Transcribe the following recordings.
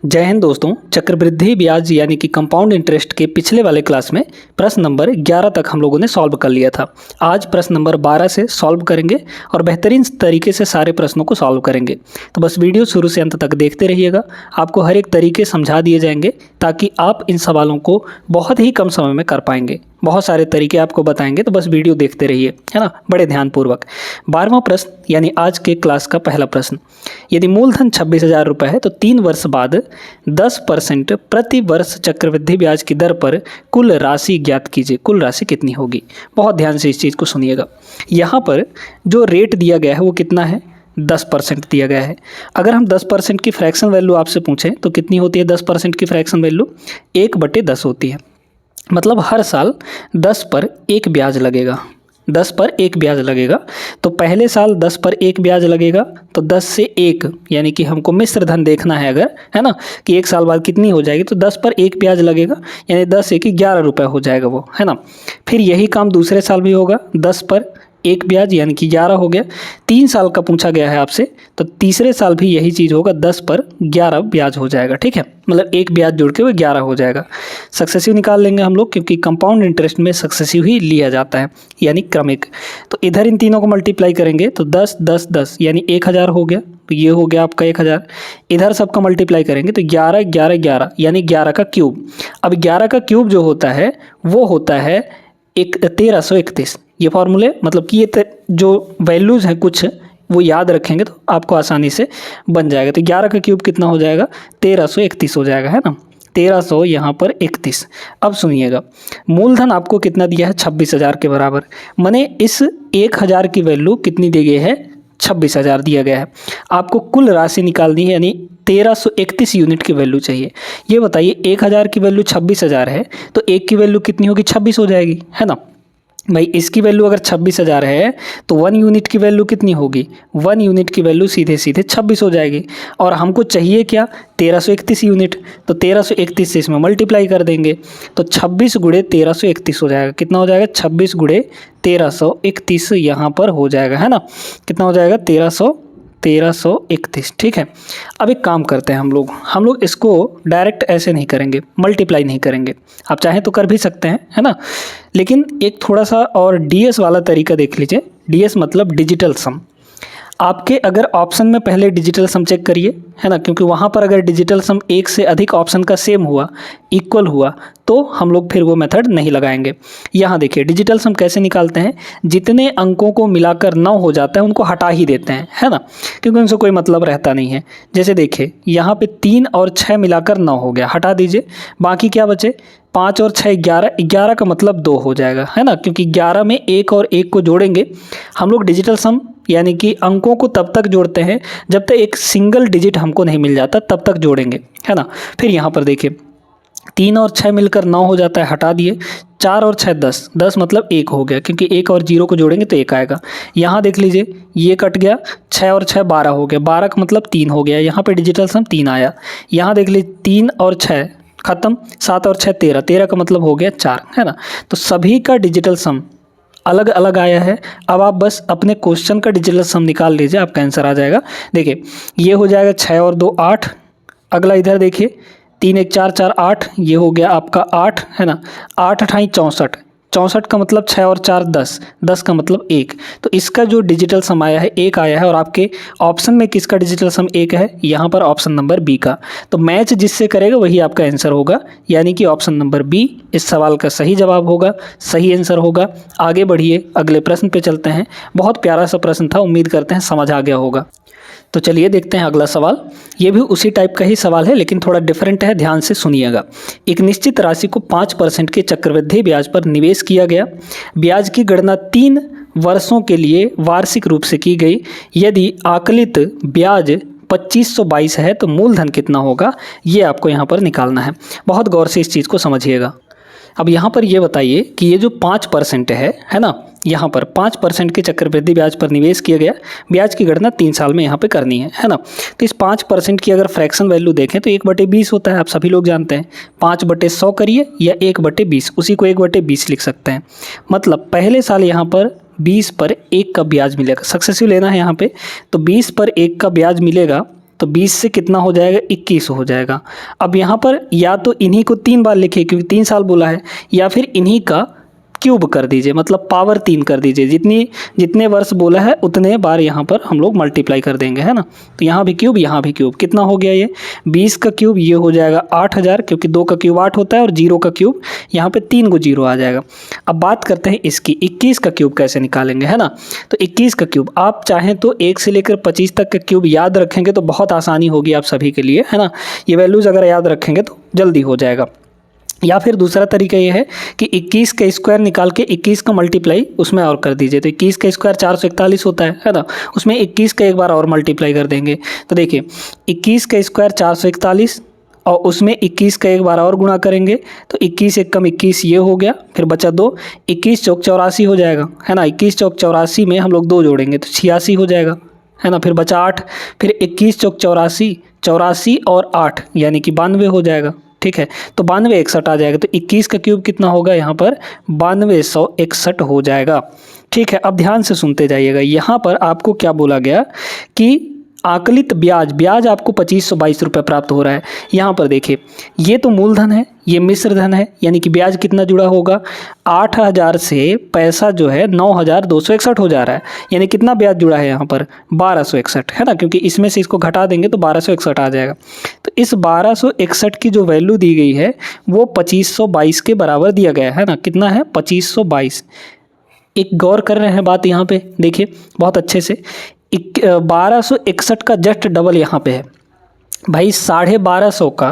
जय हिंद दोस्तों। चक्रवृद्धि ब्याज यानी कि कंपाउंड इंटरेस्ट के पिछले वाले क्लास में प्रश्न नंबर 11 तक हम लोगों ने सॉल्व कर लिया था। आज प्रश्न नंबर 12 से सॉल्व करेंगे और बेहतरीन तरीके से सारे प्रश्नों को सॉल्व करेंगे। तो बस वीडियो शुरू से अंत तक देखते रहिएगा। आपको हर एक तरीके समझा दिए जाएंगे ताकि आप इन सवालों को बहुत ही कम समय में कर पाएंगे। बहुत सारे तरीके आपको बताएंगे, तो बस वीडियो देखते रहिए, है ना, बड़े ध्यानपूर्वक। 12वां प्रश्न यानी आज के क्लास का पहला प्रश्न, यदि मूलधन 26,000 रुपये है तो 3 वर्ष बाद 10% प्रति वर्ष चक्रवृद्धि ब्याज की दर पर कुल राशि ज्ञात कीजिए। कुल राशि कितनी होगी? बहुत ध्यान से इस चीज़ को सुनिएगा। यहाँ पर जो रेट दिया गया है वो कितना है? 10% दिया गया है। अगर हम 10% की फ्रैक्शन वैल्यू आपसे पूछें तो कितनी होती है? 10% की फ्रैक्शन वैल्यू 1/10 होती है। मतलब हर साल 10 पर 1 ब्याज लगेगा। 10 पर 1 ब्याज लगेगा। तो पहले साल 10 पर 1 ब्याज लगेगा, तो 10 से 1 यानी कि हमको मिश्र धन देखना है अगर, है ना, कि 1 साल बाद कितनी हो जाएगी, तो 10 पर 1 ब्याज लगेगा यानी 10 1 11 रुपये हो जाएगा वो, है ना। फिर यही काम दूसरे साल भी होगा, 10 पर 1 ब्याज यानी कि 11 हो गया। 3 साल का पूछा गया है आपसे, तो तीसरे साल भी यही चीज़ होगा, 10 पर 11 ब्याज हो जाएगा। ठीक है, मतलब 1 ब्याज जुड़ के वो 11 हो जाएगा। सक्सेसिव निकाल लेंगे हम लोग, क्योंकि कंपाउंड इंटरेस्ट में सक्सेसिव ही लिया जाता है यानी क्रमिक। तो इधर इन तीनों को मल्टीप्लाई करेंगे तो 10 10 10 यानी 1000 हो गया। तो ये हो गया आपका 1000। इधर सबका मल्टीप्लाई करेंगे तो 11 11 11 यानी 11 का क्यूब। अब 11 का क्यूब जो होता है वो होता है 1331। ये फॉर्मूले मतलब कि ये जो वैल्यूज़ हैं कुछ वो याद रखेंगे तो आपको आसानी से बन जाएगा। तो 11 का क्यूब कितना हो जाएगा? 1331 हो जाएगा, है ना। 1300 यहाँ पर 31। अब सुनिएगा, मूलधन आपको कितना दिया है? 26,000 के बराबर। माने इस 1000 की वैल्यू कितनी दी गई है? 26,000 दिया गया है। आपको कुल राशि निकालनी है यानी 1331 यूनिट की वैल्यू चाहिए। ये बताइए, 1000 की वैल्यू 26,000 है तो 1 की वैल्यू कितनी होगी? 26 हो जाएगी, है ना भाई। इसकी वैल्यू अगर 26,000 है तो 1 यूनिट की वैल्यू कितनी होगी? 1 यूनिट की वैल्यू सीधे सीधे 26 हो जाएगी। और हमको चाहिए क्या? 1331 यूनिट। तो 1331 से इसमें मल्टीप्लाई कर देंगे तो 26 गुणे 1331 हो जाएगा। कितना हो जाएगा? 26 गुणे 1331 यहाँ पर हो जाएगा, है ना। कितना हो जाएगा? 1331। ठीक है। अब एक काम करते हैं हम लोग इसको डायरेक्ट ऐसे नहीं करेंगे, मल्टीप्लाई नहीं करेंगे। आप चाहें तो कर भी सकते हैं, है ना, लेकिन एक थोड़ा सा और डीएस वाला तरीका देख लीजिए। डीएस मतलब डिजिटल सम। आपके अगर ऑप्शन में पहले डिजिटल सम चेक करिए, है ना, क्योंकि वहाँ पर अगर डिजिटल सम एक से अधिक ऑप्शन का सेम हुआ, इक्वल हुआ, तो हम लोग फिर वो मेथड नहीं लगाएंगे। यहाँ देखिए डिजिटल सम कैसे निकालते हैं। जितने अंकों को मिलाकर 9 हो जाता है उनको हटा ही देते हैं, है ना, क्योंकि उनसे कोई मतलब रहता नहीं है। जैसे देखिए यहाँ पे 3 और 6 मिलाकर 9 हो गया, हटा दीजिए। बाकी क्या बचे? 5 और 6 11, 11 का मतलब 2 हो जाएगा, है ना, क्योंकि 11 में 1 और 1 को जोड़ेंगे। हम लोग डिजिटल सम यानी कि अंकों को तब तक जोड़ते हैं जब तक एक सिंगल डिजिट हमको नहीं मिल जाता, तब तक जोड़ेंगे, है ना। फिर यहाँ पर देखिए 3 और 6 मिलकर 9 हो जाता है, हटा दिए। 4 और 6 10, 10 मतलब 1 हो गया, क्योंकि 1 और 0 को जोड़ेंगे तो 1 आएगा। यहाँ देख लीजिए ये कट गया, 6 और 6 12 हो गया, 12 का मतलब 3 हो गया। यहाँ पे डिजिटल सम 3 आया। यहाँ देख लीजिए 3 और 6 खत्म, 7 और 6 13, 13 का मतलब हो गया 4, है ना। तो सभी का डिजिटल सम अलग अलग आया है। अब आप बस अपने क्वेश्चन का डिजिटल सम निकाल लीजिए, आपका आंसर आ जाएगा। देखिए ये हो जाएगा 6 और 2 8। अगला इधर देखिए 3 1 4 4 8, ये हो गया आपका 8, है ना। 8 8 64, 64 का मतलब 6 और 4 10, 10 का मतलब 1। तो इसका जो डिजिटल सम आया है 1 आया है। और आपके ऑप्शन में किसका डिजिटल सम 1 है? यहाँ पर ऑप्शन नंबर बी का। तो मैच जिससे करेगा वही आपका आंसर होगा, यानी कि ऑप्शन नंबर बी इस सवाल का सही जवाब होगा, सही आंसर होगा। आगे बढ़िए, अगले प्रश्न पे चलते हैं। बहुत प्यारा सा प्रश्न था, उम्मीद करते हैं समझ आ गया होगा। तो चलिए देखते हैं अगला सवाल। ये भी उसी टाइप का ही सवाल है लेकिन थोड़ा डिफरेंट है, ध्यान से सुनिएगा। एक निश्चित राशि को 5% के चक्रवृद्धि ब्याज पर निवेश किया गया। ब्याज की गणना 3 वर्षों के लिए वार्षिक रूप से की गई। यदि आकलित ब्याज 2522 है तो मूलधन कितना होगा? ये आपको यहाँ पर निकालना है। बहुत गौर से इस चीज़ को समझिएगा। अब यहाँ पर ये बताइए कि ये जो 5% है ना, यहाँ पर 5% के चक्रवृद्धि ब्याज पर निवेश किया गया। ब्याज की गणना 3 साल में यहाँ पे करनी है ना। तो इस 5% की अगर फ्रैक्शन वैल्यू देखें तो 1/20 होता है, आप सभी लोग जानते हैं। 5/100 करिए या 1/20, उसी को 1/20 लिख सकते हैं। मतलब पहले साल यहाँ पर 20 पर 1 का ब्याज मिलेगा। सक्सेसिव लेना है यहाँ पे, तो 20 पर 1 का ब्याज मिलेगा तो 20 से कितना हो जाएगा, 21 हो जाएगा। अब यहाँ पर या तो इन्हीं को 3 बार लिखिए क्योंकि 3 साल बोला है, या फिर इन्हीं का क्यूब कर दीजिए, मतलब पावर 3 कर दीजिए। जितने वर्ष बोला है उतने बार यहाँ पर हम लोग मल्टीप्लाई कर देंगे, है ना। तो यहाँ भी क्यूब, यहाँ भी क्यूब, कितना हो गया ये 20 का क्यूब, ये हो जाएगा 8000, क्योंकि 2 का क्यूब 8 होता है और 0 का क्यूब यहाँ पे 3 को 0 आ जाएगा। अब बात करते हैं इसकी 21 का क्यूब कैसे निकालेंगे, है ना। तो 21 का क्यूब आप चाहें तो 1 से लेकर 25 तक का क्यूब याद रखेंगे तो बहुत आसानी होगी आप सभी के लिए, है ना। ये वैल्यूज़ अगर याद रखेंगे तो जल्दी हो जाएगा। या फिर दूसरा तरीका ये है कि 21 का स्क्वायर निकाल के 21 का मल्टीप्लाई उसमें और कर दीजिए। तो 21 का स्क्वायर 441 होता है ना, उसमें 21 का एक बार और मल्टीप्लाई कर देंगे। तो देखिए 21 का स्क्वायर 441 और उसमें 21 का एक बार और गुणा करेंगे तो 21 एकम 21 ये हो गया, फिर बचा 2, 21 चौक 84 हो जाएगा, है ना। 21 चौक 84 में हम लोग 2 जोड़ेंगे तो 86 हो जाएगा, है ना। फिर बचा 8, फिर 21 चौक 84, 84 और 8 यानी कि 92 हो जाएगा, ठीक है। तो 92 61 आ जाएगा। तो 21 का क्यूब कितना होगा यहाँ पर 9261 हो जाएगा, ठीक है। अब ध्यान से सुनते जाइएगा, यहाँ पर आपको क्या बोला गया कि आकलित ब्याज आपको 2522 रुपये प्राप्त हो रहा है। यहाँ पर देखिए ये तो मूलधन है, ये मिश्र धन है, यानी कि ब्याज कितना जुड़ा होगा 8000 से पैसा जो है 9261 हो जा रहा है, यानी कितना ब्याज जुड़ा है यहाँ पर 1261, है ना, क्योंकि इसमें से इसको घटा देंगे तो 1261 आ जाएगा। तो इस 1261 की जो वैल्यू दी गई है वो 2522 के बराबर दिया गया है ना। कितना है 2522। एक गौर कर रहे हैं बात यहाँ पे, देखिए बहुत अच्छे से 1261 का जस्ट डबल यहाँ पे है भाई, 1250 का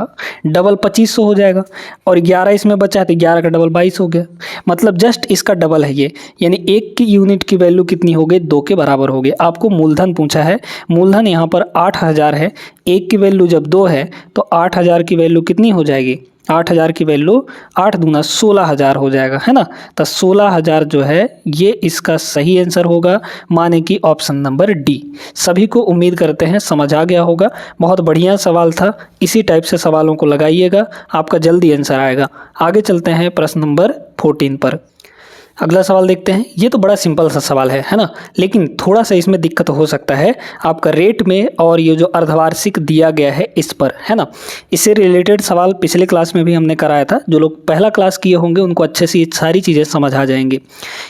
डबल 2500 हो जाएगा और 11 इसमें बचा है तो 11 का डबल 22 हो गया, मतलब जस्ट इसका डबल है ये, यानी एक की यूनिट की वैल्यू कितनी हो गई 2 के बराबर हो गई। आपको मूलधन पूछा है, मूलधन यहाँ पर 8000 है, एक की वैल्यू जब 2 है तो 8000 की वैल्यू कितनी हो जाएगी, 8000 की वैल्यू 8 दूना 16000 हो जाएगा, है ना। तो 16000 जो है ये इसका सही आंसर होगा, माने कि ऑप्शन नंबर डी। सभी को उम्मीद करते हैं समझ आ गया होगा। बहुत बढ़िया सवाल था, इसी टाइप से सवालों को लगाइएगा, आपका जल्दी आंसर आएगा। आगे चलते हैं प्रश्न नंबर 14 पर। अगला सवाल देखते हैं। ये तो बड़ा सिंपल सा सवाल है ना, लेकिन थोड़ा सा इसमें दिक्कत हो सकता है आपका रेट में और ये जो अर्धवार्षिक दिया गया है इस पर, है ना। इससे रिलेटेड सवाल पिछले क्लास में भी हमने कराया था, जो लोग पहला क्लास किए होंगे उनको अच्छे से ये सारी चीज़ें समझ आ जाएंगी।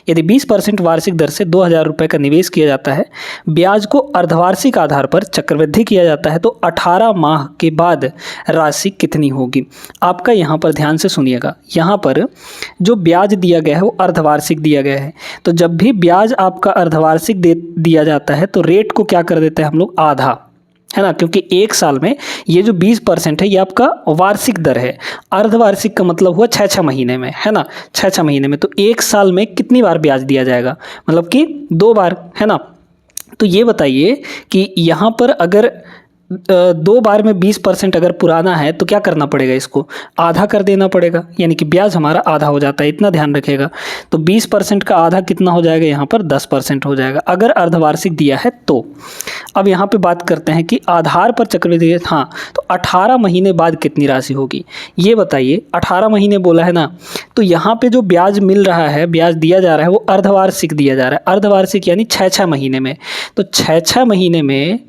यदि 20% वार्षिक दर से 2000 रुपये का निवेश किया जाता है, ब्याज को अर्धवार्षिक आधार पर चक्रवृद्धि किया जाता है, तो 18 माह के बाद राशि कितनी होगी। आपका यहाँ पर ध्यान से सुनिएगा, यहाँ पर जो ब्याज दिया गया है वो अर्धवार्षिक दिया गया है, तो जब भी ब्याज आपका अर्धवार्षिक दिया जाता है तो रेट को क्या कर देते हैं हम लोग आधा, है ना, क्योंकि एक साल में ये जो 20% है ये आपका वार्षिक दर है। अर्धवार्षिक का मतलब हुआ 6-6 महीने में, है ना, 6-6 महीने में। तो एक साल में कितनी बार ब्याज दिया जाएगा, मतलब कि 2 बार, है ना। तो ये बताइए कि यहाँ पर अगर 2 बार में 20% अगर पुराना है तो क्या करना पड़ेगा, इसको आधा कर देना पड़ेगा, यानी कि ब्याज हमारा आधा हो जाता है, इतना ध्यान रखिएगा। तो 20% का आधा कितना हो जाएगा, यहाँ पर 10% हो जाएगा अगर अर्धवार्षिक दिया है तो। अब यहाँ पे बात करते हैं कि आधार पर चक्रवृद्धि, हाँ, तो 18 महीने बाद कितनी राशि होगी ये बताइए। 18 महीने बोला है ना, तो यहाँ पे जो ब्याज मिल रहा है, ब्याज दिया जा रहा है वो अर्धवार्षिक दिया जा रहा है, अर्धवार्षिक यानी 6-6 महीने में। तो 6-6 महीने में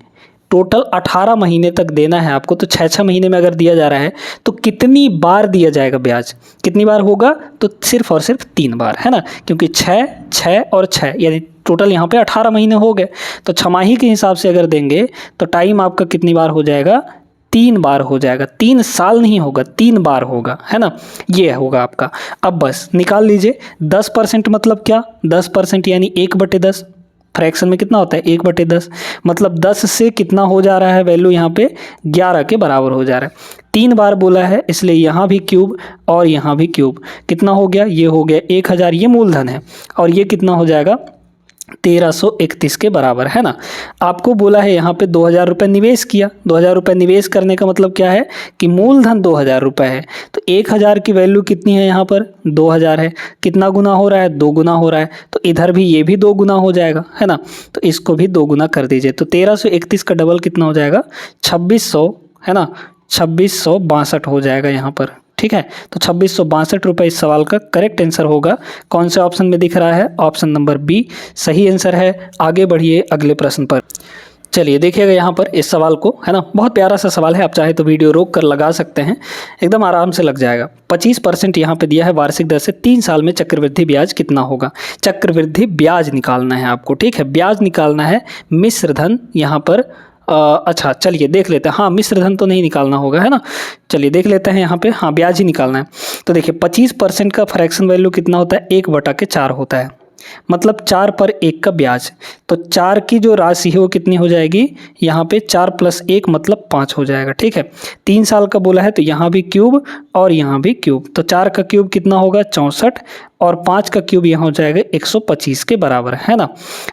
टोटल 18 महीने तक देना है आपको, तो 6-6 महीने में अगर दिया जा रहा है तो कितनी बार दिया जाएगा ब्याज, कितनी बार होगा, तो सिर्फ और सिर्फ 3 बार, है ना, क्योंकि 6, 6 और 6 यानी टोटल यहाँ पे 18 महीने हो गए। तो छमाही के हिसाब से अगर देंगे तो टाइम आपका कितनी बार हो जाएगा, 3 बार हो जाएगा। 3 साल नहीं होगा, 3 बार होगा, है ना, ये होगा आपका। अब बस निकाल लीजिए 10% मतलब क्या, 10% यानी 1/10, फ्रैक्शन में कितना होता है 1/10, मतलब 10 से कितना हो जा रहा है वैल्यू यहाँ पे 11 के बराबर हो जा रहा है। 3 बार बोला है इसलिए यहाँ भी क्यूब और यहाँ भी क्यूब, कितना हो गया, ये हो गया 1000, ये मूलधन है, और ये कितना हो जाएगा 1331 के बराबर, है ना। आपको बोला है यहाँ पे 2000 रुपये निवेश किया, 2000 रुपये निवेश करने का मतलब क्या है कि मूलधन 2000 रुपये है, तो 1000 की वैल्यू कितनी है यहाँ पर 2000 है, कितना गुना हो रहा है 2 गुना हो रहा है, तो इधर भी ये भी 2 गुना हो जाएगा, है ना, तो इसको भी 2 गुना कर दीजिए। तो 1331 का डबल कितना हो जाएगा 2600, है ना, 2662 हो जाएगा यहाँ पर, ठीक है। तो 2662 रुपये इस सवाल का करेक्ट आंसर होगा। कौन से ऑप्शन में दिख रहा है, ऑप्शन नंबर बी सही आंसर है। आगे बढ़िए अगले प्रश्न पर। चलिए देखिएगा यहाँ पर इस सवाल को, है ना, बहुत प्यारा सा सवाल है। आप चाहे तो वीडियो रोक कर लगा सकते हैं, एकदम आराम से लग जाएगा। 25% यहाँ पे दिया है वार्षिक दर से 3 साल में चक्रवृद्धि ब्याज कितना होगा। चक्रवृद्धि ब्याज निकालना है आपको, ठीक है, ब्याज निकालना है। मिश्र धन यहाँ पर अच्छा चलिए देख लेते हैं। हाँ, मिश्र धन तो नहीं निकालना होगा, है ना। चलिए देख लेते हैं यहाँ पे, हाँ ब्याज ही निकालना है। तो देखिए 25% का फ्रैक्शन वैल्यू कितना होता है, 1/4 होता है, मतलब 4 पर 1 का ब्याज। तो 4 की जो राशि है वो कितनी हो जाएगी, यहाँ पे 4 + 1 मतलब 5 हो जाएगा, ठीक है। 3 साल का बोला है तो यहाँ भी क्यूब और यहाँ भी क्यूब, तो 4 का क्यूब कितना होगा 64 और 5 का क्यूब यहाँ हो जाएगा 125 के बराबर, है ना।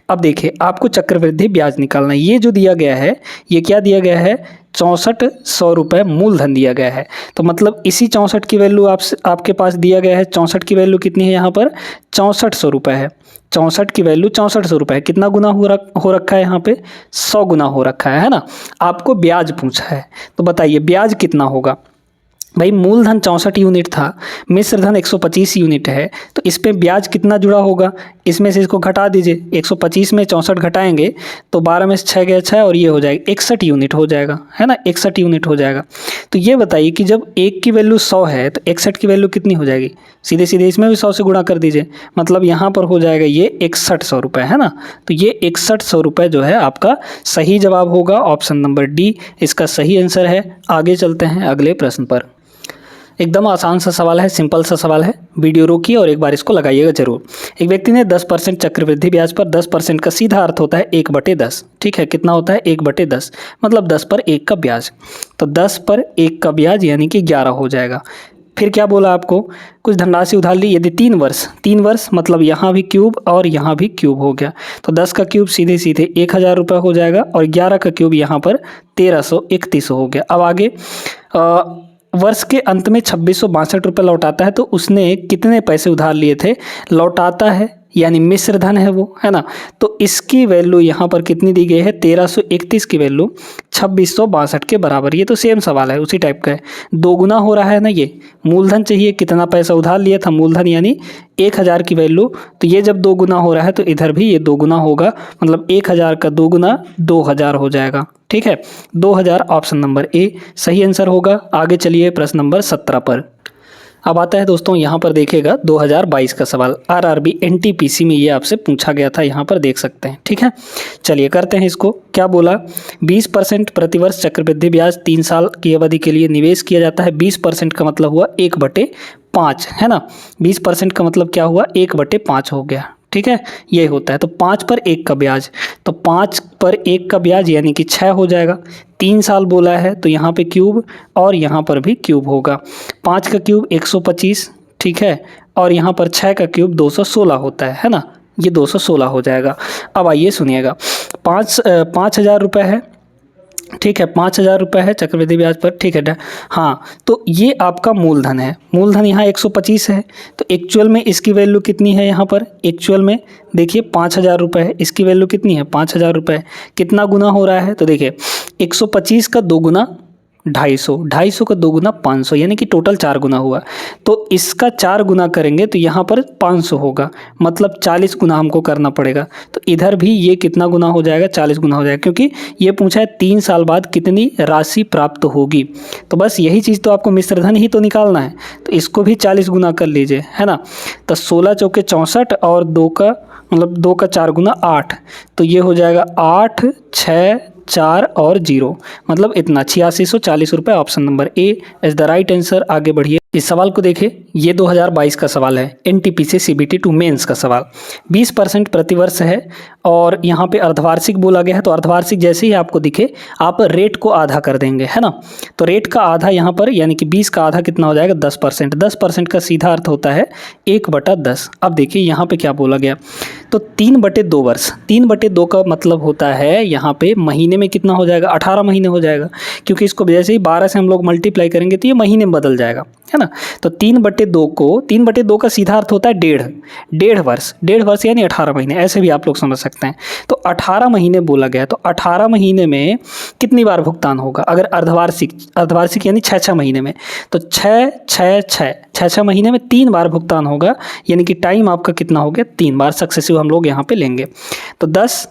अब देखिए आपको चक्रवृद्धि ब्याज निकालना है। ये जो दिया गया है ये क्या दिया गया है, 6400 रुपये मूलधन दिया गया है। तो मतलब इसी 64 की वैल्यू आपके पास दिया गया है। 64 की वैल्यू कितनी है यहाँ पर, 6400 रुपये है। 64 की वैल्यू 6400 रुपये है। कितना गुना हो रखा है यहाँ पे, 100 गुना हो रखा है ना। आपको ब्याज पूछा है तो बताइए ब्याज कितना होगा। भाई मूलधन 64 यूनिट था, मिश्र धन 125 यूनिट है, तो इस पे ब्याज कितना जुड़ा होगा, इसमें से इसको घटा दीजिए। 125 में 64 घटाएंगे तो 12 में से 6 गया 6 और ये हो जाएगा 61 यूनिट हो जाएगा, है ना, 61 यूनिट हो जाएगा। तो ये बताइए कि जब 1 की वैल्यू 100 है तो 61 की वैल्यू कितनी हो जाएगी, सीधे सीधे इसमें भी 100 से गुणा कर दीजिए, मतलब यहाँ पर हो जाएगा ये 6100 रुपये, है ना। तो ये 6100 रुपये जो है आपका सही जवाब होगा, ऑप्शन नंबर डी इसका सही आंसर है। आगे चलते हैं अगले प्रश्न पर। एकदम आसान सा सवाल है, सिंपल सा सवाल है। वीडियो रोकिए और एक बार इसको लगाइएगा जरूर। एक व्यक्ति ने 10% चक्रवृद्धि ब्याज पर 10% का सीधा अर्थ होता है 1/10, ठीक है, कितना होता है 1/10 मतलब 10 पर 1 का ब्याज। तो 10 पर 1 का ब्याज यानी कि 11 हो जाएगा। फिर क्या बोला आपको, कुछ धनराशि उधार ली यदि 3 वर्ष मतलब यहाँ भी क्यूब और यहाँ भी क्यूब हो गया। तो 10 का क्यूब सीधे सीधे 1000 रुपये हो जाएगा और 11 का क्यूब यहाँ पर 1331 हो गया। अब आगे वर्ष के अंत में 2662 रुपये लौटाता है तो उसने कितने पैसे उधार लिए थे, लौटाता है यानी मिश्र धन है वो, है ना। तो इसकी वैल्यू यहाँ पर कितनी दी गई है, 1331 की वैल्यू 2662 के बराबर। ये तो सेम सवाल है, उसी टाइप का है, 2 गुना हो रहा है ना। ये मूलधन चाहिए, कितना पैसा उधार लिया था, मूलधन यानी 1000 की वैल्यू, तो ये जब 2 गुना हो रहा है तो इधर भी ये 2 गुना होगा, मतलब 1000 का 2 गुना 2000 हो जाएगा, ठीक है। 2000 ऑप्शन नंबर ए सही आंसर होगा। आगे चलिए प्रश्न नंबर 17 पर। अब आता है दोस्तों यहाँ पर देखिएगा 2022 का सवाल, आरआरबी एनटीपीसी में ये आपसे पूछा गया था, यहाँ पर देख सकते हैं, ठीक है। चलिए करते हैं इसको। क्या बोला, 20% प्रतिवर्ष चक्रवृद्धि ब्याज 3 साल की अवधि के लिए निवेश किया जाता है। 20% का मतलब हुआ 1/5, है ना। 20% का मतलब क्या हुआ, 1/5 हो गया, ठीक है, ये होता है। तो 5 पर 1 का ब्याज, तो 5 पर 1 का ब्याज यानी कि 6 हो जाएगा। 3 साल बोला है तो यहाँ पे क्यूब और यहाँ पर भी क्यूब होगा। 5 का क्यूब 125, ठीक है, और यहाँ पर 6 का क्यूब 216 होता है ना, ये 216 हो जाएगा। अब आइए सुनिएगा, 5000 रुपये है, ठीक है, 5000 रुपये है चक्रवृद्धि ब्याज पर, ठीक है। हाँ, तो ये आपका मूलधन है, मूलधन यहाँ 125 है, तो एक्चुअल में इसकी वैल्यू कितनी है, यहाँ पर एक्चुअल में देखिए 5000 रुपये है, इसकी वैल्यू कितनी है 5000 रुपये। कितना गुना हो रहा है, तो देखिए 125 का 2 गुना 250, 250 का 2 गुना 500, यानी कि टोटल 4 गुना हुआ। तो इसका 4 गुना करेंगे तो यहाँ पर 500 होगा, मतलब 40 गुना हमको करना पड़ेगा। तो इधर भी ये कितना गुना हो जाएगा, 40 गुना हो जाएगा, क्योंकि ये पूछा है 3 साल बाद कितनी राशि प्राप्त होगी। तो बस यही चीज़ तो आपको मिश्र धन ही तो निकालना है, तो इसको भी 40 गुना कर लीजिए, है ना। तो 16 चौके 64 और 2 का मतलब 2 का 4 गुना 8, तो ये हो जाएगा 8, 6, 4 और 0, मतलब इतना 8640 रुपये। Option number A is the right answer. आगे बढ़िए, इस सवाल को देखिए, ये 2022 का सवाल है, एनटीपीसी सीबीटी 2 मेंस का सवाल। 20% प्रतिवर्ष है और यहाँ पे अर्धवार्षिक बोला गया है, तो अर्धवार्षिक जैसे ही आपको दिखे आप रेट को आधा कर देंगे, है ना। तो रेट का आधा यहाँ पर यानी कि 20 का आधा कितना हो जाएगा 10%। 10% का सीधा अर्थ होता है 1/10। अब देखिए यहाँ पे क्या बोला गया, तो 3/2 वर्ष, 3/2 का मतलब होता है यहाँ पे महीने में कितना हो जाएगा, 18 महीने हो जाएगा, क्योंकि इसको जैसे ही 12 से हम लोग मल्टीप्लाई करेंगे तो ये महीने में बदल जाएगा, है ना। तो 3/2 का सीधा अर्थ होता है 1.5 वर्ष, 1.5 वर्ष यानी 18 महीने, ऐसे भी आप लोग समझ सकते हैं। तो 18 महीने बोला गया, तो 18 महीने में कितनी बार भुगतान होगा, अगर अर्धवार्षिक यानी 6 महीने में, तो 6 महीने में 3 बार भुगतान होगा, यानी कि टाइम आपका कितना हो गया 3 बार सक्सेसिव हम लोग यहाँ पे लेंगे। तो 10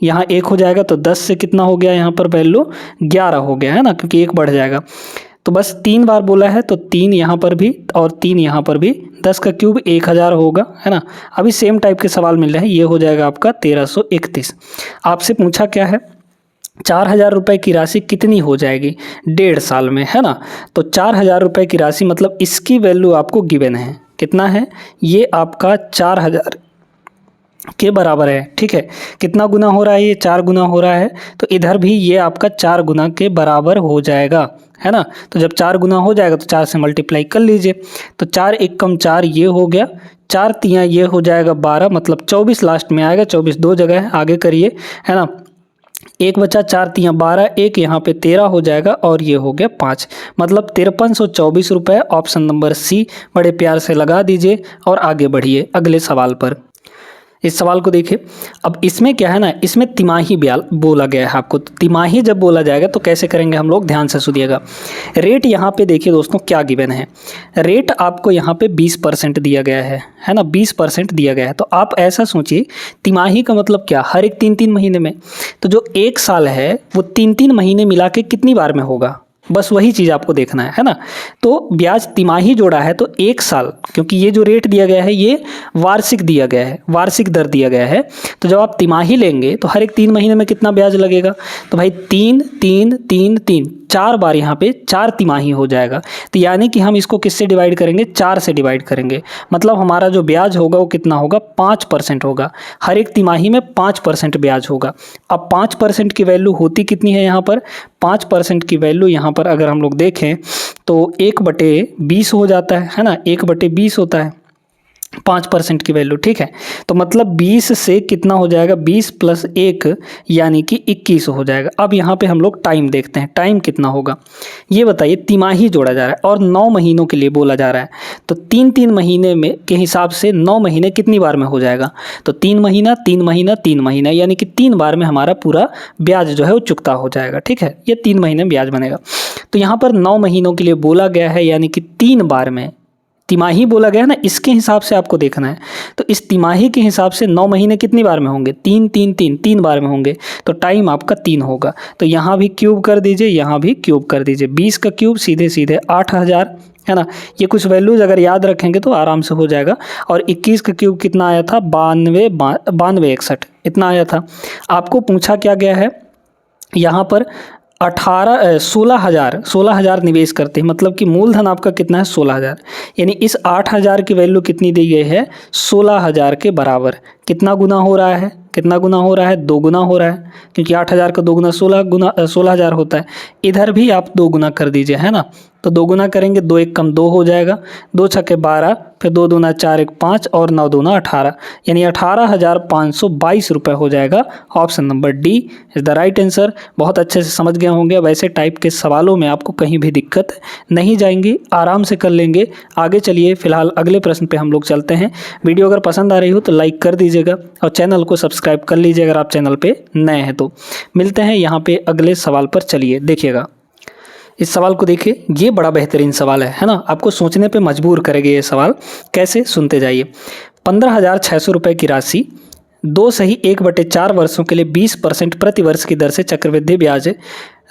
यहाँ 1 हो जाएगा तो 10 से कितना हो गया, यहाँ पर वैल्यू 11 हो गया है ना, क्योंकि 1 बढ़ जाएगा। तो बस 3 बार बोला है तो 3 यहाँ पर भी और 3 यहाँ पर भी। 10 का क्यूब 1000 होगा, है ना। अभी सेम टाइप के सवाल मिल रहे हैं, ये हो जाएगा आपका 1331। आपसे पूछा क्या है, 4000 रुपये की राशि कितनी हो जाएगी 1.5 साल में, है ना। तो 4000 रुपये की राशि मतलब इसकी वैल्यू आपको गिवन है, कितना है, ये आपका 4000 के बराबर है, ठीक है। कितना गुना हो रहा है, ये 4 गुना हो रहा है, तो इधर भी ये आपका 4 गुना के बराबर हो जाएगा, है ना। तो जब 4 गुना हो जाएगा तो 4 से मल्टीप्लाई कर लीजिए, तो 4 एकम 4 ये हो गया, 4 तियाँ ये हो जाएगा 12, मतलब 24 लास्ट में आएगा। 24 दो जगह है, आगे करिए, है ना। 1 बचा, 4 तियाँ 12, 1 यहाँ पे 13 हो जाएगा और ये हो गया 5, मतलब 5324 रुपये। ऑप्शन नंबर सी बड़े प्यार से लगा दीजिए और आगे बढ़िए अगले सवाल पर। इस सवाल को देखिए, अब इसमें क्या है ना, इसमें तिमाही ब्याज बोला गया है आपको। तो तिमाही जब बोला जाएगा तो कैसे करेंगे हम लोग, ध्यान से सुनिएगा। रेट यहाँ पे देखिए दोस्तों क्या गिवन है, रेट आपको यहाँ पे 20% दिया गया है ना, 20% दिया गया है। तो आप ऐसा सोचिए, तिमाही का मतलब क्या, हर एक 3-3 महीने में। तो जो 1 साल है वो 3-3 महीने मिला के कितनी बार में होगा, बस वही चीज़ आपको देखना है ना। तो ब्याज तिमाही जोड़ा है तो 1 साल, क्योंकि ये जो रेट दिया गया है ये वार्षिक दिया गया है, वार्षिक दर दिया गया है। तो जब आप तिमाही लेंगे तो हर एक 3 महीने में कितना ब्याज लगेगा, तो भाई 3 3 3 3 4 बार यहाँ पे 4 तिमाही हो जाएगा। तो यानी कि हम इसको किससे डिवाइड करेंगे, 4 से डिवाइड करेंगे, मतलब हमारा जो ब्याज होगा वो कितना होगा, 5% होगा। हर एक तिमाही में 5% ब्याज होगा। अब 5% की वैल्यू होती कितनी है यहाँ पर, 5% की वैल्यू यहाँ पर अगर हम लोग देखें तो 1/20 हो जाता है ना, 1/20 होता है 5% की वैल्यू, ठीक है। तो मतलब 20 से कितना हो जाएगा, 20 + 1 यानी कि 21 हो जाएगा। अब यहाँ पे हम लोग टाइम देखते हैं, टाइम कितना होगा ये बताइए। तिमाही जोड़ा जा रहा है और 9 महीनों के लिए बोला जा रहा है, तो 3-3 महीने में के हिसाब से 9 महीने कितनी बार में हो जाएगा, तो 3 महीना 3 महीना 3 महीना, यानी कि 3 बार में हमारा पूरा ब्याज जो है वो चुकता हो जाएगा, ठीक है। ये 3 महीने में ब्याज बनेगा। तो यहाँ पर 9 महीनों के लिए बोला गया है, यानी कि 3 बार में तिमाही बोला गया है ना, इसके हिसाब से आपको देखना है। तो इस तिमाही के हिसाब से 9 महीने कितनी बार में होंगे, 3 3 3 3 बार में होंगे। तो टाइम आपका 3 होगा। तो यहाँ भी क्यूब कर दीजिए, यहाँ भी क्यूब कर दीजिए। 20 का क्यूब सीधे सीधे 8000, है ना। ये कुछ वैल्यूज अगर याद रखेंगे तो आराम से हो जाएगा। और 21 का क्यूब कितना आया था, 92 61 इतना आया था। आपको पूछा क्या गया है यहाँ पर, 16,000 निवेश करते हैं, मतलब कि मूलधन आपका कितना है 16,000, यानी इस 8,000 की वैल्यू कितनी दी गई है, 16,000 के बराबर। कितना गुना हो रहा है, कितना गुना हो रहा है, 2 गुना हो रहा है, क्योंकि 8,000 का 2 गुना 16,000 होता है। इधर भी आप 2 गुना कर दीजिए, है ना। तो 2 गुना करेंगे, 2 1 कम 2 हो जाएगा, 2 छक्के 12, फिर 2 दूना 4 1 5 और 9 दूना 18, यानी 18,522 रुपये हो जाएगा। Option number D is the right answer. बहुत अच्छे से समझ गए होंगे। वैसे टाइप के सवालों में आपको कहीं भी दिक्कत नहीं जाएंगी, आराम से कर लेंगे। आगे चलिए, फिलहाल अगले प्रश्न पे हम लोग चलते हैं। वीडियो अगर पसंद आ रही हो तो लाइक कर दीजिएगा और चैनल को सब्सक्राइब कर लीजिए अगर आप चैनल पे नए हैं तो। मिलते हैं यहाँ पे अगले सवाल पर। चलिए देखिएगा, इस सवाल को देखिए, ये बड़ा बेहतरीन सवाल है ना। आपको सोचने पे मजबूर करेगा ये सवाल। कैसे, सुनते जाइए। 15,600 रुपये की राशि 2 सही 1/4 वर्षों के लिए 20% प्रति वर्ष की दर से चक्रवृद्धि ब्याज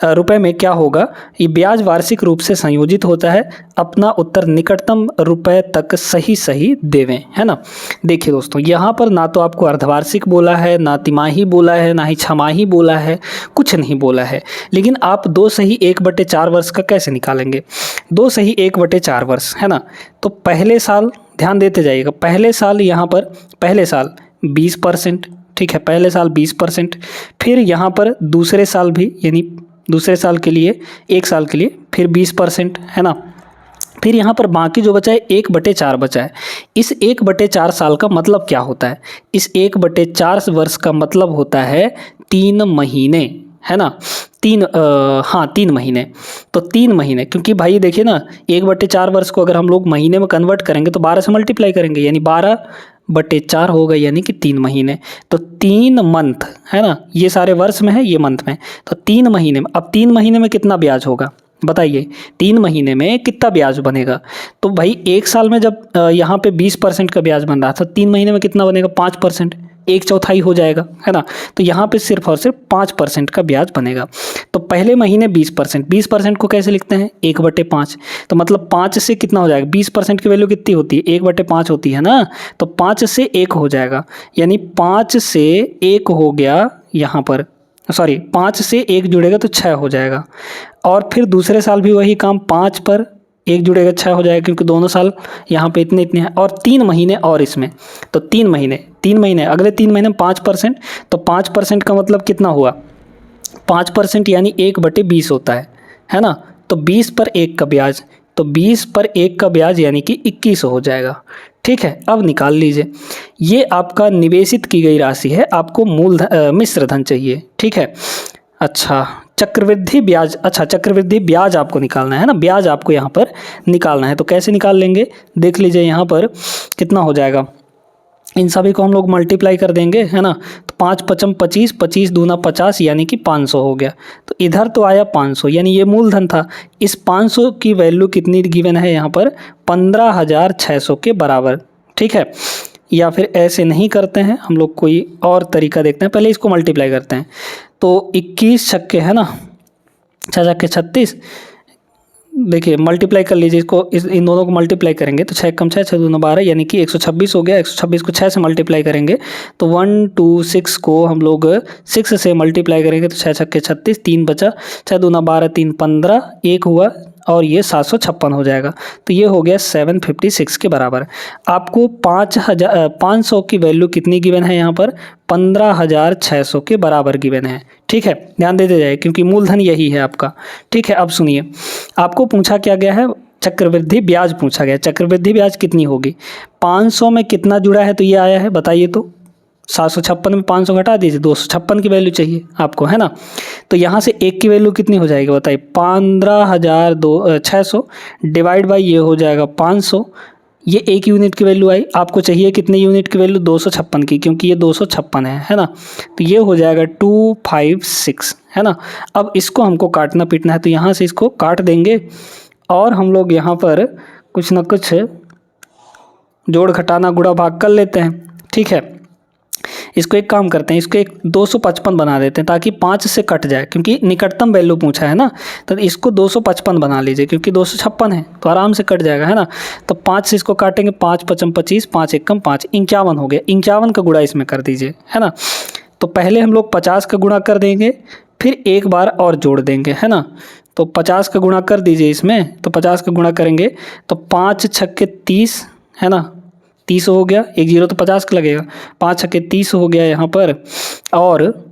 रुपए में क्या होगा। ये ब्याज वार्षिक रूप से संयोजित होता है। अपना उत्तर निकटतम रुपए तक सही सही देवें, है ना। देखिए दोस्तों, यहाँ पर ना तो आपको अर्धवार्षिक बोला है, ना तिमाही बोला है, ना ही छमाही बोला है, कुछ नहीं बोला है। लेकिन आप 2 सही 1/4 वर्ष का कैसे निकालेंगे, 2 सही 1/4 वर्ष, है ना। तो पहले साल ध्यान देते जाइएगा, पहले साल यहाँ पर पहले साल 20%, ठीक है, पहले साल 20%। फिर यहाँ पर दूसरे साल भी, यानी दूसरे साल के लिए 1 साल के लिए फिर 20%, है ना। फिर यहाँ पर बाकी जो बचा है 1/4 बचा है। इस 1/4 साल का मतलब क्या होता है, इस 1/4 वर्ष का मतलब होता है 3 महीने, है ना। 3 महीने। तो 3 महीने, क्योंकि भाई देखिए ना, 1/4 वर्ष को अगर हम लोग महीने में कन्वर्ट करेंगे तो 12 से मल्टीप्लाई करेंगे, यानी 12/4 होगा, यानी कि 3 महीने। तो 3 मंथ, है ना, ये सारे वर्ष में है, ये मंथ में। तो 3 महीने में, अब 3 महीने में कितना ब्याज होगा बताइए, 3 महीने में कितना ब्याज बनेगा। तो भाई 1 साल में जब यहाँ पे 20% का ब्याज बन रहा था, 3 महीने में कितना बनेगा, 5%, एक चौथाई हो जाएगा, है ना। तो यहाँ पे सिर्फ और सिर्फ 5% का ब्याज बनेगा। तो पहले महीने 20%, 20% को कैसे लिखते हैं 1/5। तो मतलब 5 से कितना हो जाएगा, 20% की वैल्यू कितनी होती है 1/5 होती है ना। तो 5 से 1 हो जाएगा, यानी 5 से 1 हो गया यहाँ पर, सॉरी 5 से 1 जुड़ेगा तो 6 हो जाएगा। और फिर दूसरे साल भी वही काम, 5 पर 1 जुड़ेगा 6 हो जाएगा, क्योंकि दोनों साल यहाँ पे इतने इतने हैं। और 3 महीने और इसमें, तो 3 महीने अगले 3 महीने में 5%, तो 5% का मतलब कितना हुआ 5% यानी 1/20 होता है ना। तो 20 पर 1 का ब्याज, तो 20 पर 1 का ब्याज यानी कि 2100 हो जाएगा। ठीक है, अब निकाल लीजिए, ये आपका निवेशित की गई राशि है, आपको मिश्र धन चाहिए। ठीक है, अच्छा चक्रवृद्धि ब्याज, अच्छा चक्रवृद्धि ब्याज आपको निकालना है ना, ब्याज आपको यहाँ पर निकालना है। तो कैसे निकाल लेंगे देख लीजिए, यहाँ पर कितना हो जाएगा, इन सभी को हम लोग मल्टीप्लाई कर देंगे, है ना। तो 5 पचम 25, 25 दूना 50 यानी कि 500 हो गया। तो इधर तो आया 500, यानी ये मूलधन था। इस 500 की वैल्यू कितनी गिवन है यहाँ पर 15,600 के बराबर। ठीक है, या फिर ऐसे नहीं करते हैं हम लोग, कोई और तरीका देखते हैं, पहले इसको मल्टीप्लाई करते हैं। तो 21 छक्के है ना, 6 छक्के 36, देखिए मल्टीप्लाई कर लीजिए इसको, इन दोनों को मल्टीप्लाई करेंगे तो 6 कम 6, 6 दूना 12 यानी कि 126 हो गया। 126 को 6 से मल्टीप्लाई करेंगे तो 126 को हम लोग 6 से मल्टीप्लाई करेंगे तो 6 छक्के 36, 3 बचा, 6 दूना 12, 3 15, 1 हुआ और ये 756 हो जाएगा। तो ये हो गया 756 के बराबर। आपको 500 की वैल्यू कितनी गिवन है यहाँ पर 15,600 के बराबर गिवन है। ठीक है, ध्यान देते जाए क्योंकि मूलधन यही है आपका। ठीक है, अब सुनिए, आपको पूछा क्या गया है, चक्रवृद्धि ब्याज पूछा गया। चक्रवृद्धि ब्याज कितनी होगी, 500 में कितना जुड़ा है तो ये आया है, बताइए तो 756 में 500 घटा दीजिए, 256 की वैल्यू चाहिए आपको, है ना। तो यहाँ से 1 की वैल्यू कितनी हो जाएगी बताइए, 15,600 डिवाइड बाई ये हो जाएगा 500, ये 1 यूनिट की वैल्यू आई। आपको चाहिए कितने यूनिट की वैल्यू 256 की, क्योंकि ये 256 है ना। तो ये हो जाएगा 256, है ना। अब इसको हमको काटना पीटना है, तो यहाँ से इसको काट देंगे और हम लोग यहाँ पर कुछ ना कुछ जोड़ घटाना गुणा भाग कर लेते हैं। ठीक है, इसको एक काम करते हैं, इसको एक 255 बना देते हैं ताकि 5 से कट जाए, क्योंकि निकटतम वैल्यू पूछा है ना। तो इसको 255 बना लीजिए, क्योंकि 256 है तो आराम से कट जाएगा, है ना। तो 5 से इसको काटेंगे, 5 पचम 25, 5 एकम 5, 51 हो गया। 51 का गुणा इसमें कर दीजिए, है ना। तो पहले हम लोग 50 का गुणा कर देंगे, फिर एक बार और जोड़ देंगे, है ना। तो 50 का गुणा कर दीजिए इसमें, तो 50 का गुणा करेंगे तो 5 छक्के 30, है ना, 30 हो गया, 1 जीरो तो 50 का लगेगा, 5 छक्के 30 हो गया यहाँ पर, और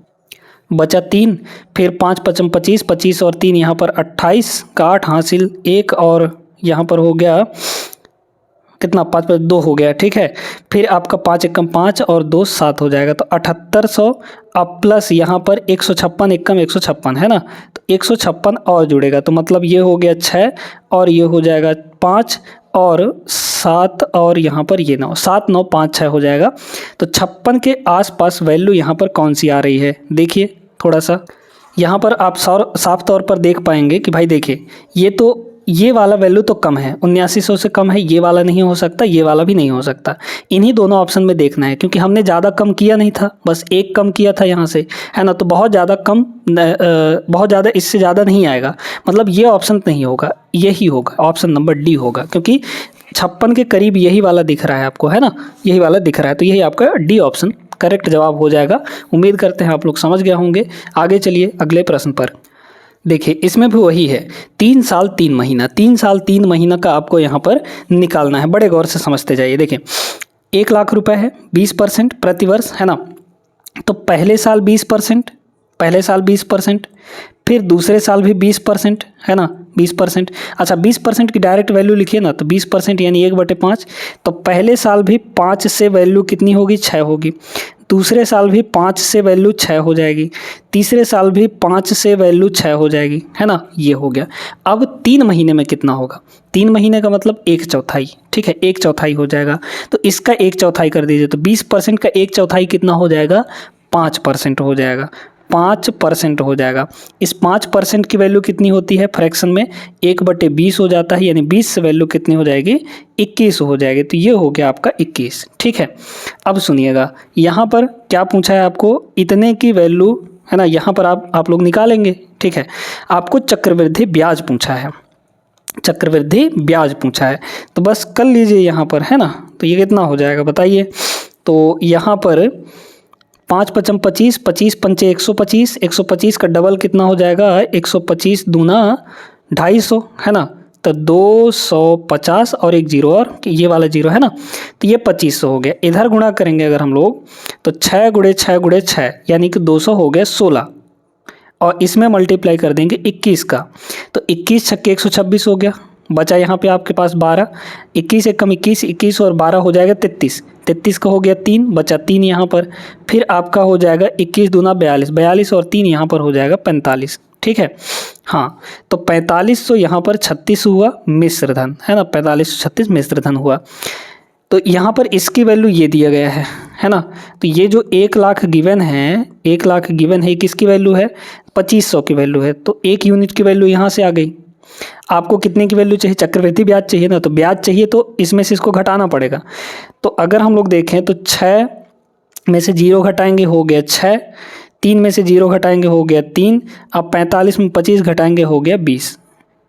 बचा 3, फिर 5 पचम 25, 25 और 3 यहाँ पर 28 का 8 हासिल, 1 और यहाँ पर हो गया कितना 5 पर 2 हो गया। ठीक है, फिर आपका 5 एकम 5 और 2 7 हो जाएगा, तो 7800। अब प्लस यहाँ पर 156 एकम 156, है ना। तो 156 और जुड़ेगा, तो मतलब ये हो गया 6 और ये हो जाएगा 5 और 7 और यहाँ पर ये 9, 7 9 5 6 हो जाएगा। तो 56 के आसपास वैल्यू यहाँ पर कौन सी आ रही है, देखिए थोड़ा सा यहाँ पर आप साफ तौर पर देख पाएंगे कि भाई देखिए, ये वाला वैल्यू तो कम है, 7900 से कम है, ये वाला नहीं हो सकता, ये वाला भी नहीं हो सकता। इन्हीं दोनों ऑप्शन में देखना है, क्योंकि हमने ज़्यादा कम किया नहीं था, बस 1 कम किया था यहाँ से, है ना। तो बहुत ज़्यादा कम, बहुत ज़्यादा इससे ज़्यादा नहीं आएगा, मतलब ये ऑप्शन नहीं होगा, यही होगा, ऑप्शन नंबर डी होगा, क्योंकि 56 के करीब यही वाला दिख रहा है आपको, है ना, यही वाला दिख रहा है। तो यही आपका डी ऑप्शन करेक्ट जवाब हो जाएगा। उम्मीद करते हैं आप लोग समझ गए होंगे। आगे चलिए अगले प्रश्न पर। देखिए इसमें भी वही है, 3 साल 3 महीना, 3 साल 3 महीना का आपको यहाँ पर निकालना है। बड़े गौर से समझते जाइए। देखिए 1 लाख रुपए है, 20% प्रतिवर्ष, है ना। तो पहले साल 20%, पहले साल 20%, फिर दूसरे साल भी 20%, है ना, 20%। अच्छा 20% की डायरेक्ट वैल्यू लिखिए ना, तो 20% यानी 1/5। तो पहले साल भी 5 से वैल्यू कितनी होगी, 6 होगी। दूसरे साल भी 5 से वैल्यू 6 हो जाएगी, तीसरे साल भी 5 से वैल्यू 6 हो जाएगी, है ना, ये हो गया। अब 3 महीने में कितना होगा, 3 महीने का मतलब 1/4, ठीक है, 1/4 हो जाएगा। तो इसका 1/4 कर दीजिए, तो 20% का 1/4 कितना हो जाएगा, 5% हो जाएगा। 5% हो जाएगा। इस 5% की वैल्यू कितनी होती है फ्रैक्शन में, 1/20 हो जाता है, यानी 20 से वैल्यू कितनी हो जाएगी, 21 हो जाएगी। तो ये हो गया आपका 21। ठीक है, अब सुनिएगा यहाँ पर क्या पूछा है आपको, इतने की वैल्यू है ना, यहाँ पर आप लोग निकालेंगे। ठीक है, आपको चक्रवृद्धि ब्याज पूछा है, चक्रवृद्धि ब्याज पूछा है, तो बस कर लीजिए यहाँ पर, है ना। तो ये कितना हो जाएगा बताइए। तो यहाँ पर 5 पचम 25, 25 पंचे 125, 125 का डबल कितना हो जाएगा, 125 दूना 250, है ना। तो 250 और एक जीरो, और ये वाला जीरो है ना, तो ये 2500 हो गया। इधर गुणा करेंगे अगर हम लोग तो 6 गुणे 6 गुणे 6 यानी कि 200 हो गया 16, और इसमें मल्टीप्लाई कर देंगे 21 का, तो 21 छक्के 126 हो गया। बचा यहाँ पे आपके पास 12, 21 एक कम 21, 21 और 12 हो जाएगा 33, 33 का हो गया 3, बचा 3 यहाँ पर। फिर आपका हो जाएगा 21 दूना 42, 42 और 3 यहाँ पर हो जाएगा 45। ठीक है, हाँ, तो 4500 यहाँ पर 36 हुआ मिश्र धन, है ना, 4536 मिश्र धन हुआ। तो यहाँ पर इसकी वैल्यू ये दिया गया है ना। तो ये जो 1 लाख गिवन है, 1 लाख गिवन है, किसकी वैल्यू है, 2500 की वैल्यू है। तो 1 यूनिट की वैल्यू यहाँ से आ गई। आपको कितने की वैल्यू चाहिए, चक्रवृद्धि ब्याज चाहिए ना, तो ब्याज चाहिए तो इसमें से इसको घटाना पड़ेगा। तो अगर हम लोग देखें तो 6 में से 0 घटाएंगे हो गया 6, 3 में से 0 घटाएंगे हो गया 3, अब 45 में 25 घटाएंगे हो गया 20।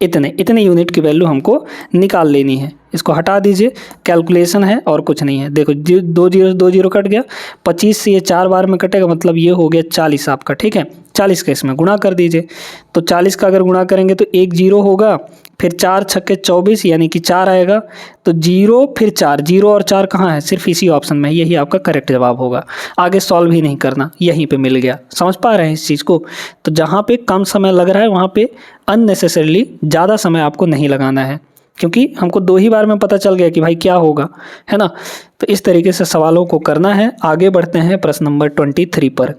इतने यूनिट की वैल्यू हमको निकाल लेनी है। इसको हटा दीजिए, कैलकुलेशन है और कुछ नहीं है। देखो 2 जीरो कट गया, 25 से ये 4 बार में कटेगा, मतलब ये हो गया 40 आपका। ठीक है, 40 का इसमें गुणा कर दीजिए। तो 40 का अगर गुणा करेंगे तो 1 जीरो होगा, फिर 4 छक्के 24 यानी कि 4 आएगा, तो 0 फिर 4, 0 और 4 कहाँ है, सिर्फ इसी ऑप्शन में, यही आपका करेक्ट जवाब होगा। आगे सॉल्व ही नहीं करना, यहीं पे मिल गया। समझ पा रहे हैं इस चीज़ को। तो जहाँ पे कम समय लग रहा है वहाँ पे अननेसेसरीली ज़्यादा समय आपको नहीं लगाना है, क्योंकि हमको 2 ही बार में पता चल गया कि भाई क्या होगा, है ना। तो इस तरीके से सवालों को करना है। आगे बढ़ते हैं प्रश्न नंबर 23 पर।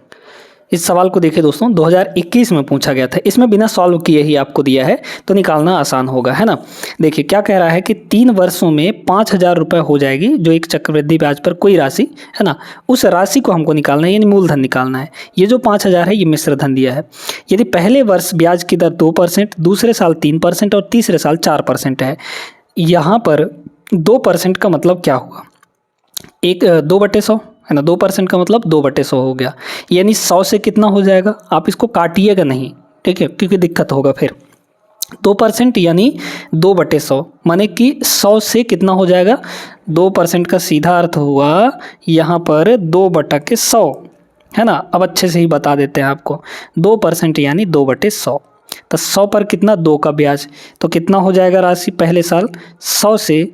इस सवाल को देखिए दोस्तों, 2021 में पूछा गया था। इसमें बिना सॉल्व किए ही आपको दिया है, तो निकालना आसान होगा, है ना। देखिए क्या कह रहा है कि 3 वर्षों में 5000 रुपये हो जाएगी, जो एक चक्रवृद्धि ब्याज पर कोई राशि है ना, उस राशि को हमको निकालना है, यानी मूलधन निकालना है। ये जो 5000 है ये मिश्र धन दिया है। यदि पहले वर्ष ब्याज की दर 2%, दूसरे साल 3% और तीसरे साल 4% है। यहाँ पर 2% का मतलब क्या हुआ, 2/100 है ना, 2% का मतलब 2/100 हो गया, यानी 100 से कितना हो जाएगा, आप इसको काटिएगा नहीं, ठीक है, क्योंकि दिक्कत होगा फिर। 2% यानी 2/100 माने कि 100 से कितना हो जाएगा, 2% का सीधा अर्थ हुआ यहाँ पर 2/100, है ना। अब अच्छे से ही बता देते हैं आपको, 2% यानी 2/100, तो 100 पर कितना, 2 का ब्याज, तो कितना हो जाएगा राशि पहले साल, 100 से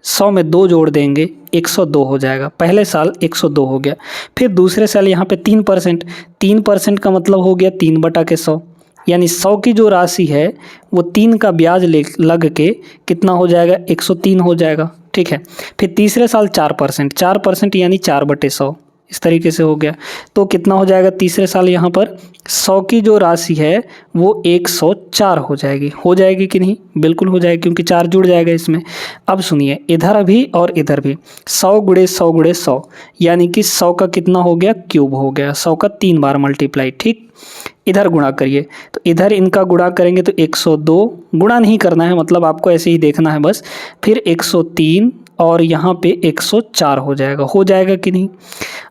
100 में 2 जोड़ देंगे 102 हो जाएगा। पहले साल 102 हो गया। फिर दूसरे साल यहाँ पे 3%, 3% का मतलब हो गया 3/100, यानी 100 की जो राशि है वो 3 का ब्याज लग के कितना हो जाएगा, 103 हो जाएगा। ठीक है, फिर तीसरे साल 4%, 4% यानी 4/100, इस तरीके से हो गया। तो कितना हो जाएगा तीसरे साल, यहाँ पर 100 की जो राशि है वो 104 हो जाएगी कि नहीं, बिल्कुल हो जाएगी, क्योंकि 4 जुड़ जाएगा इसमें। अब सुनिए, इधर भी और इधर भी 100 गुणे 100 गुणे 100 यानी कि 100 का कितना हो गया, क्यूब हो गया, 100 का 3 बार मल्टीप्लाई। ठीक, इधर गुणा करिए, तो इधर इनका गुणा करेंगे तो 102, गुणा नहीं करना है, मतलब आपको ऐसे ही देखना है बस। फिर 103 और यहाँ पे 104 हो जाएगा कि नहीं।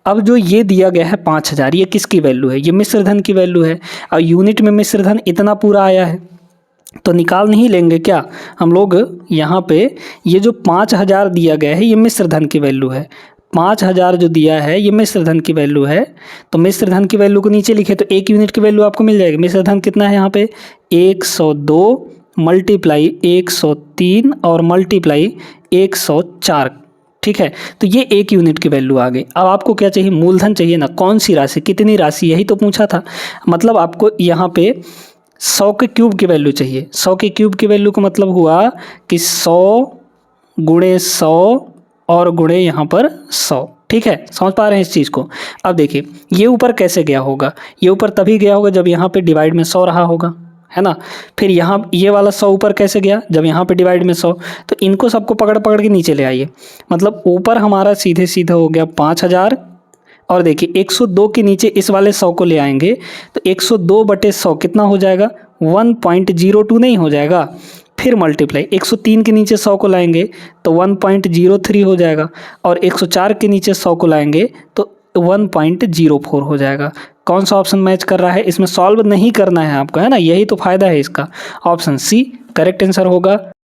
अब जो ये दिया गया है 5000, ये किसकी वैल्यू है, ये मिश्र धन की वैल्यू है, और यूनिट में मिश्र धन इतना पूरा आया है, तो निकाल नहीं लेंगे क्या हम लोग। यहाँ पे ये जो 5000 दिया गया है ये मिश्र धन की वैल्यू है, 5000 जो दिया है ये मिश्र धन की वैल्यू है। तो मिश्र धन की वैल्यू को नीचे लिखे तो 1 यूनिट की वैल्यू आपको मिल जाएगी। मिश्र धन कितना है यहाँ पे, 102 मल्टीप्लाई 103 और मल्टीप्लाई 104। ठीक है, तो ये 1 यूनिट की वैल्यू आ गई। अब आपको क्या चाहिए, मूलधन चाहिए ना, कौन सी राशि, कितनी राशि, यही तो पूछा था। मतलब आपको यहाँ पे 100 के क्यूब की वैल्यू चाहिए। 100 के क्यूब की वैल्यू का मतलब हुआ कि 100 गुणे 100 और गुणे यहाँ पर 100। ठीक है, समझ पा रहे हैं इस चीज़ को। अब देखिए ये ऊपर कैसे गया होगा, ये ऊपर तभी गया होगा जब यहाँ पे डिवाइड में 100 रहा होगा, है ना। फिर यहाँ ये वाला 100 ऊपर कैसे गया, जब यहाँ पे डिवाइड में 100, तो इनको सबको पकड़ पकड़ के नीचे ले आइए। मतलब ऊपर हमारा सीधे सीधे हो गया 5000 और देखिए 102 के नीचे इस वाले 100 को ले आएंगे तो 102/100 कितना हो जाएगा, 1.02 नहीं हो जाएगा। फिर मल्टीप्लाई 103 के नीचे 100 को लाएंगे तो 1.03 हो जाएगा, और 104 के नीचे 100 को लाएंगे तो 1.04 हो जाएगा। कौन सा ऑप्शन मैच कर रहा है, इसमें सॉल्व नहीं करना है आपको, है ना, यही तो फायदा है इसका। ऑप्शन सी करेक्ट आंसर होगा।